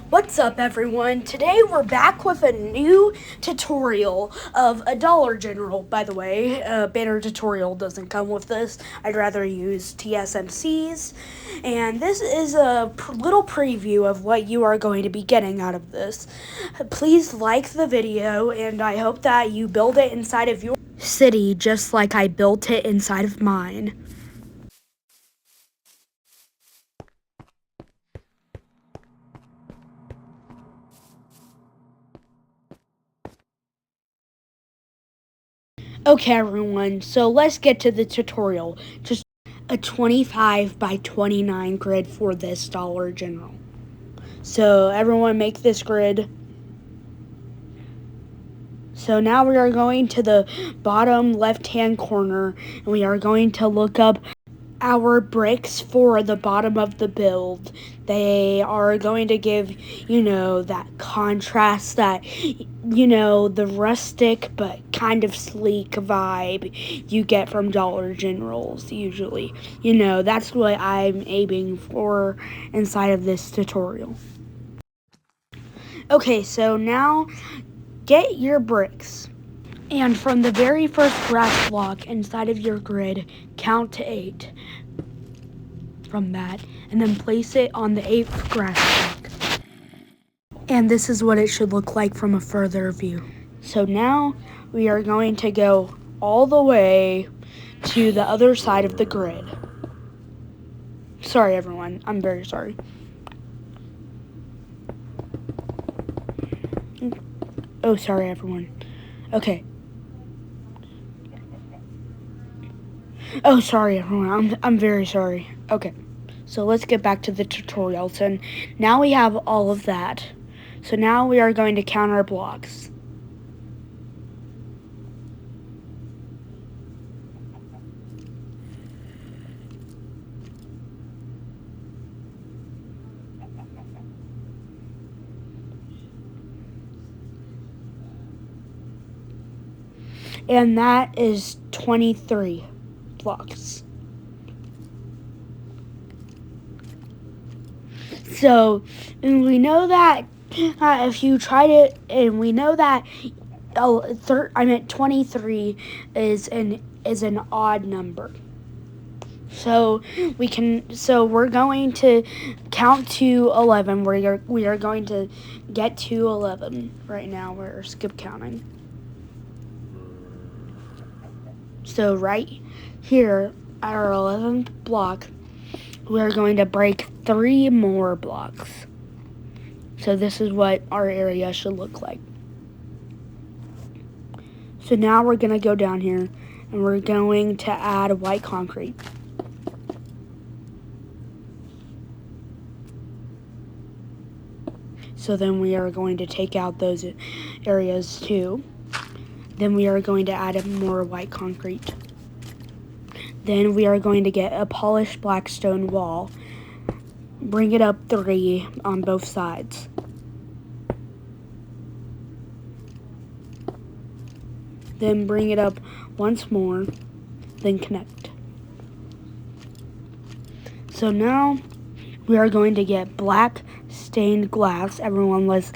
What's up, everyone? Today we're back with a new tutorial of a Dollar General. By the way, banner tutorial doesn't come with this. I'd rather use TSMC's. And this is a little preview of what you are going to be getting out of this. Please like the video, and I hope that you build it inside of your city just like I built it inside of mine. Okay, everyone, so let's get to the tutorial. Just a 25 by 29 grid for this Dollar General. So everyone make this grid. So now we are going to the bottom left-hand corner, and we are going to look up our bricks for the bottom of the build. They are going to give, that contrast, that, the rustic but kind of sleek vibe you get from Dollar Generals usually. That's what I'm aiming for inside of this tutorial. Okay, so now get your bricks. And from the very first grass block inside of your grid, count to 8 from that, and then place it on the 8th grass block. And this is what it should look like from a further view. So now we are going to go all the way to the other side of the grid. Sorry, everyone. I'm very sorry. Oh, sorry, everyone. Okay. Oh, sorry, everyone. I'm very sorry. Okay, so let's get back to the tutorial. So now we have all of that. So now we are going to count our blocks. And that is 23 blocks. So, and we know that if you tried it, and we know that 23 is an odd number. So we're going to count to 11. We are going to get to 11 right now. We're skip counting. So right here at our 11th block, we're going to break 3 more blocks. So this is what our area should look like. So now we're going to go down here, and we're going to add white concrete. So then we are going to take out those areas too. Then we are going to add more white concrete. Then we are going to get a polished black stone wall. Bring it up 3 on both sides. Then bring it up once more, then connect. So now we are going to get black stained glass. Everyone, let's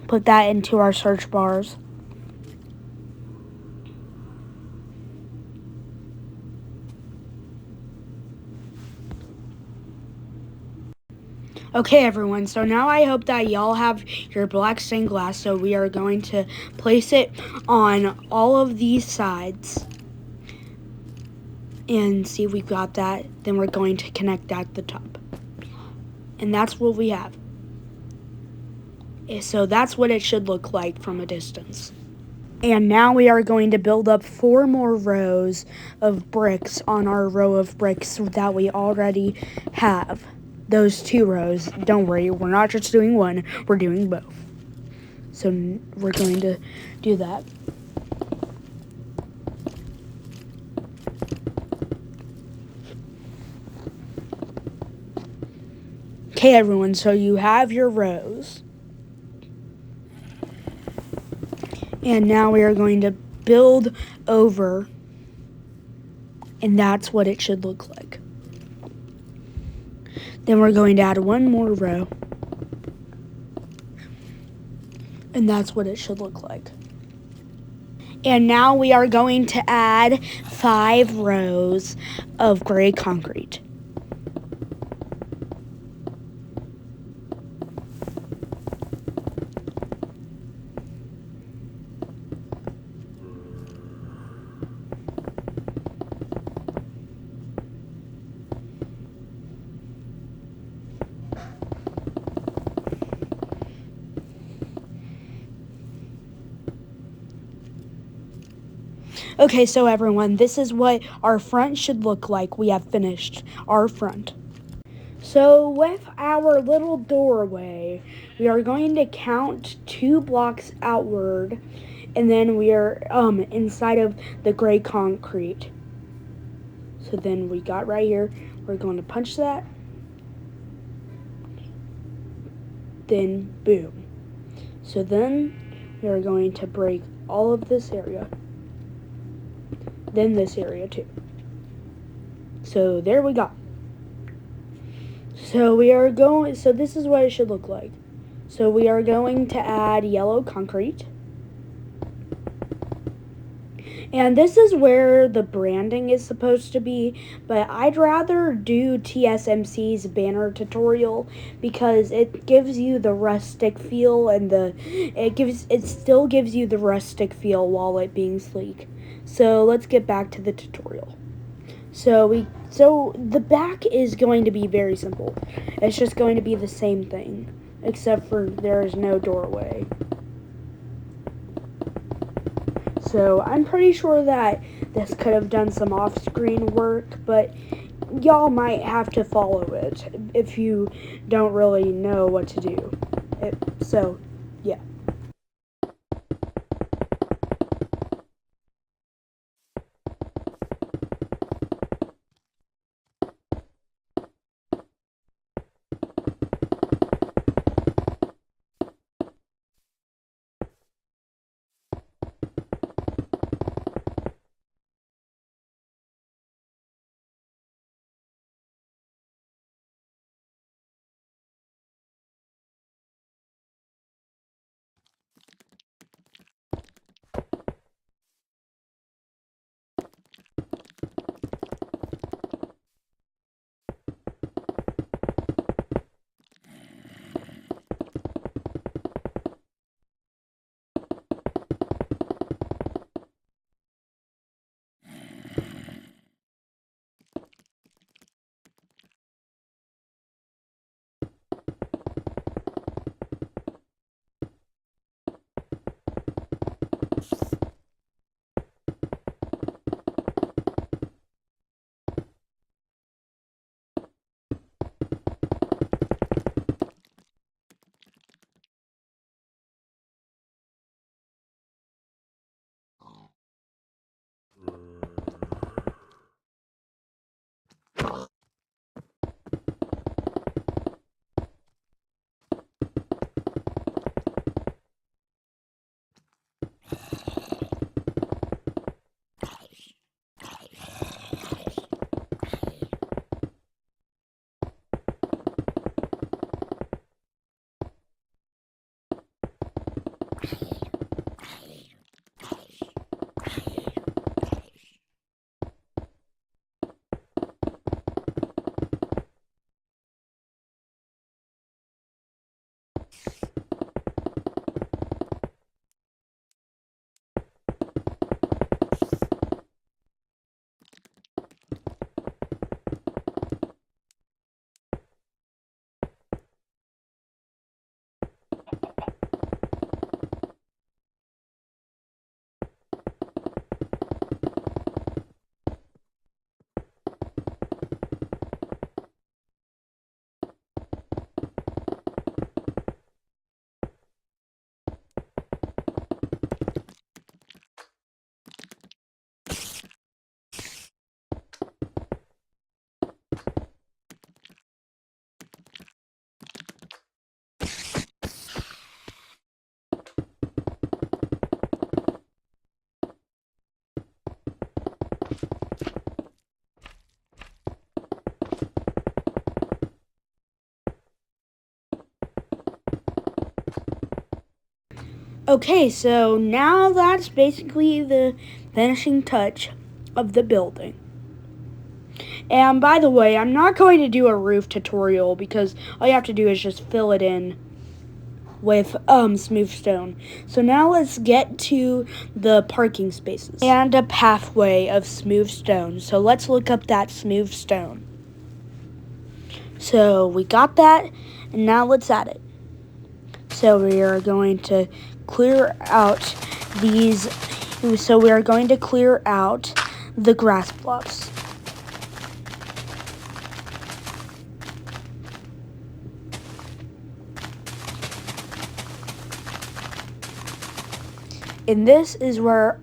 put that into our search bars. Okay, everyone, so now I hope that y'all have your black stained glass, so we are going to place it on all of these sides and see if we've got that. Then we're going to connect at the top. And that's what we have. So that's what it should look like from a distance. And now we are going to build up 4 more rows of bricks on our row of bricks that we already have. Those 2 rows. Don't worry, we're not just doing one, we're doing both. So we're going to do that. Okay, everyone, so you have your rows. And now we are going to build over, and that's what it should look like. Then we're going to add 1 more row. And that's what it should look like. And now we are going to add 5 rows of gray concrete. Okay, so everyone, this is what our front should look like. We have finished our front. So with our little doorway, we are going to count 2 blocks outward, and then we are inside of the gray concrete. So then we got right here, we're going to punch that, then boom. So then we are going to break all of this area, then this area too. So there we go. So this is what it should look like. So we are going to add yellow concrete. And this is where the branding is supposed to be, but I'd rather do TSMC's banner tutorial because it gives you the rustic feel and it still gives you the rustic feel while it being sleek. So let's get back to the tutorial. So the back is going to be very simple. It's just going to be the same thing, except for there is no doorway. So I'm pretty sure that this could have done some off-screen work, but y'all might have to follow it if you don't really know what to do. So, yeah. Okay, so now that's basically the finishing touch of the building. And by the way, I'm not going to do a roof tutorial because all you have to do is just fill it in with smooth stone. So now let's get to the parking spaces and a pathway of smooth stone. So let's look up that smooth stone. So we got that, and now let's add it. So we are going to clear out these. So we are going to clear out the grass blocks. And this is what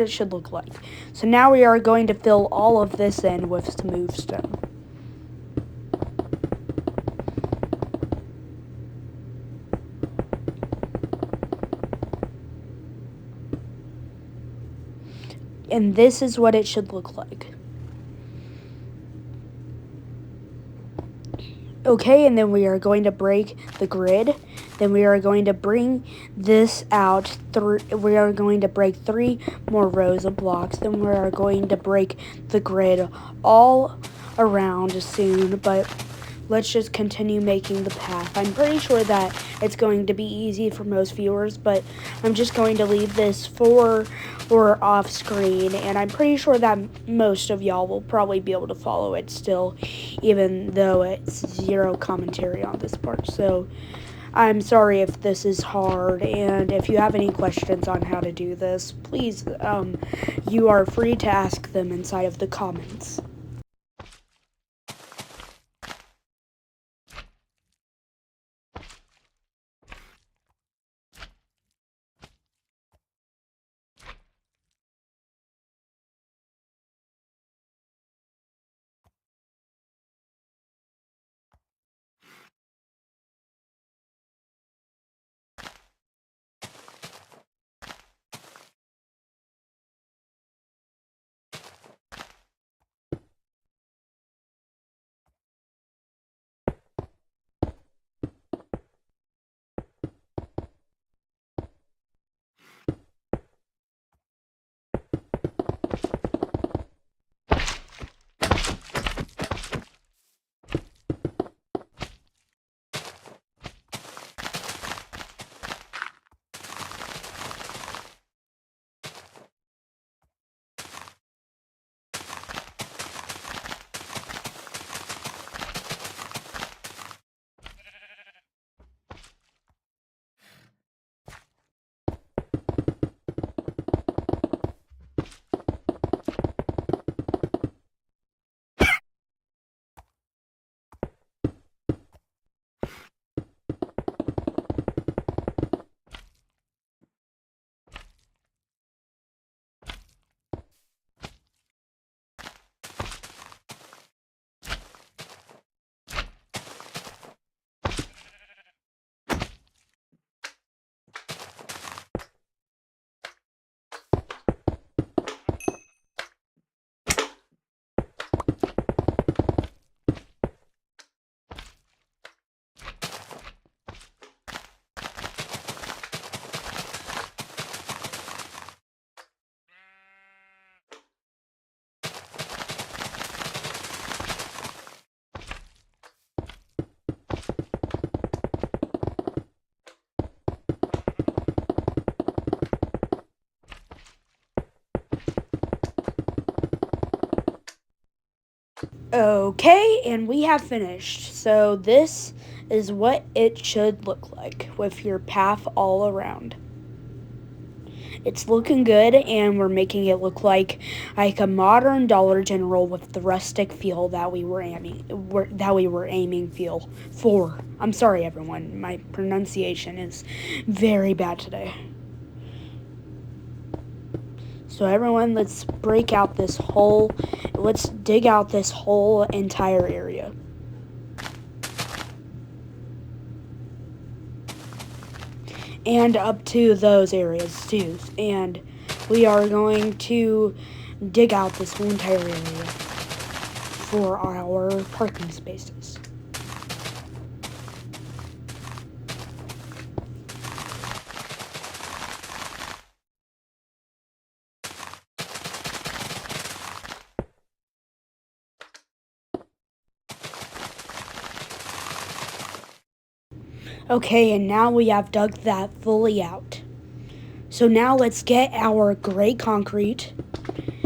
it should look like. So now we are going to fill all of this in with smooth stone. And this is what it should look like. Okay, and then we are going to break the grid. Then we are going to bring this out through. We are going to break 3 more rows of blocks. Then we are going to break the grid all around soon, but let's just continue making the path. I'm pretty sure that it's going to be easy for most viewers, but I'm just going to leave this for or off screen, and I'm pretty sure that most of y'all will probably be able to follow it still, even though it's 0 commentary on this part. So I'm sorry if this is hard, and if you have any questions on how to do this, please, you are free to ask them inside of the comments. Okay, and we have finished. So this is what it should look like with your path all around. It's looking good, and we're making it look like a modern Dollar General with the rustic feel that we were aiming feel for. I'm sorry, everyone. My pronunciation is very bad today. So everyone, let's break out this whole, let's dig out this whole entire area. And up to those areas too. And we are going to dig out this whole entire area for our parking spaces. Okay, and now we have dug that fully out. So now let's get our gray concrete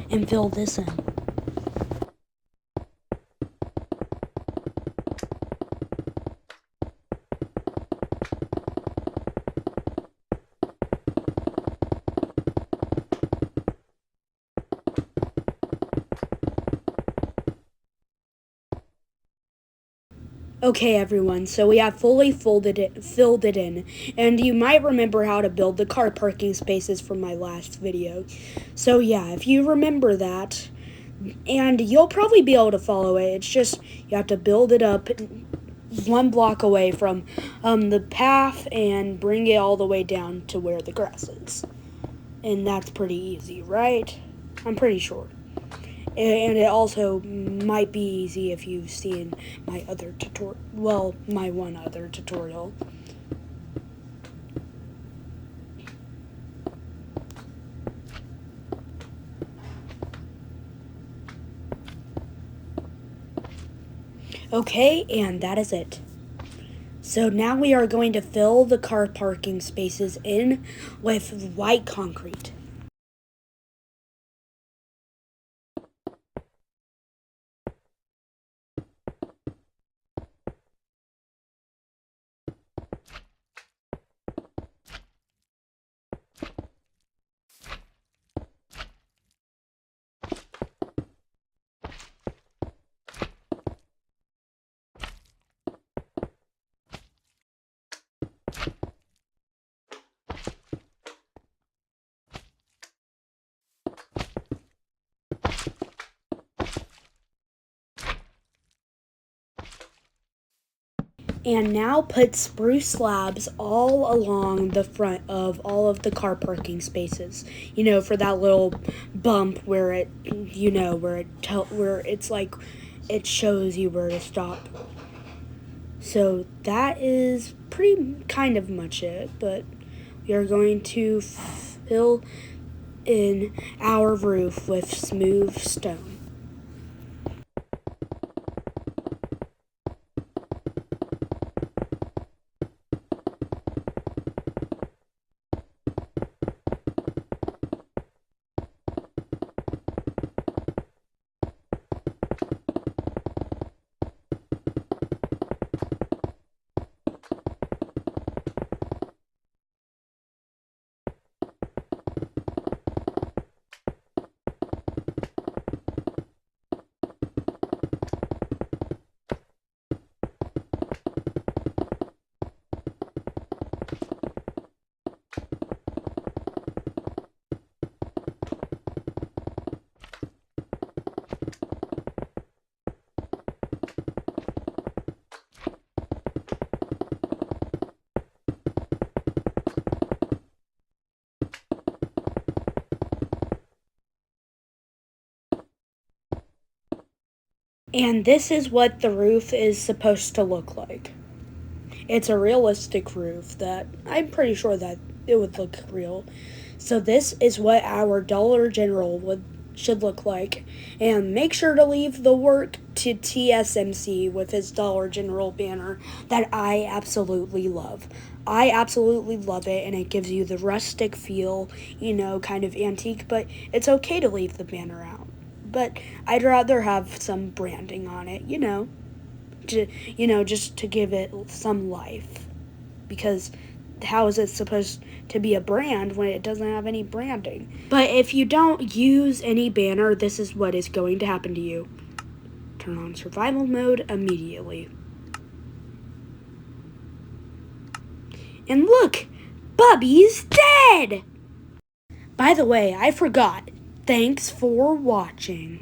and fill this in. Okay, everyone, so we have fully filled it in, and you might remember how to build the car parking spaces from my last video. So yeah, if you remember that, and you'll probably be able to follow it, it's just you have to build it up one block away from the path and bring it all the way down to where the grass is. And that's pretty easy, right? I'm pretty sure. And it also might be easy if you've seen my other tutorial, well, my one other tutorial. Okay, and that is it. So now we are going to fill the car parking spaces in with white concrete. And now put spruce slabs all along the front of all of the car parking spaces. You know, for that little bump where it, you know, where it's like it shows you where to stop. So that is pretty kind of much it, but we are going to fill in our roof with smooth stone. And this is what the roof is supposed to look like. It's a realistic roof that I'm pretty sure that it would look real. So this is what our Dollar General should look like. And make sure to leave the work to TSMC with his Dollar General banner that I absolutely love. I absolutely love it, and it gives you the rustic feel, you know, kind of antique, but it's okay to leave the banner out. But I'd rather have some branding on it, just to give it some life. Because how is it supposed to be a brand when it doesn't have any branding? But if you don't use any banner, this is what is going to happen to you. Turn on survival mode immediately. And look, Bubby's dead! By the way, I forgot. Thanks for watching.